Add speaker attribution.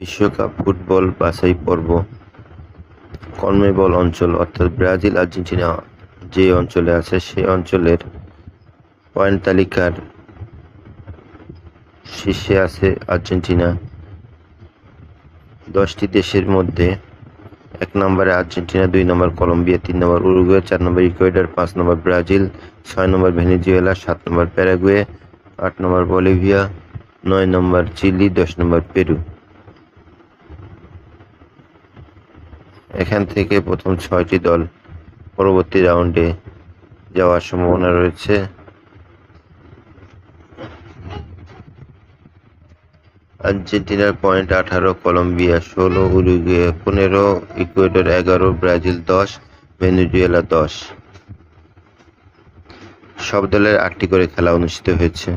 Speaker 1: বিশ্বকাপ ফুটবল বাছাই পর্ব কনমেবল অঞ্চল অর্থাৎ ব্রাজিল আর্জেন্টিনা যে অঞ্চলে আছে সেই অঞ্চলের পয়েন্ট তালিকার শীর্ষে আছে আর্জেন্টিনা। 10টি দেশের মধ্যে 1 নম্বরে আর্জেন্টিনা, 2 নম্বর কলম্বিয়া, 3 নম্বর উরুগুয়ে, 4 নম্বর ইকুয়েডর, 5 নম্বর ব্রাজিল, 6 নম্বর ভেনেজুয়েলা, 7 নম্বর প্যারাগুয়ে, 8 নম্বর বলিভিয়া, 9 নম্বর চিলি, 10 নম্বর পেরু। এখান থেকে প্রথম 6টি দল পরবর্তী রাউন্ডে যাওয়ার সম্ভাবনা রয়েছে। আর্জেন্টিনার point 18, Colombia 16, Uruguay 15, Ecuador 11, Brazil 10, Venezuela 10। সব দলের 8টি করে খেলা অনুষ্ঠিত হয়েছে।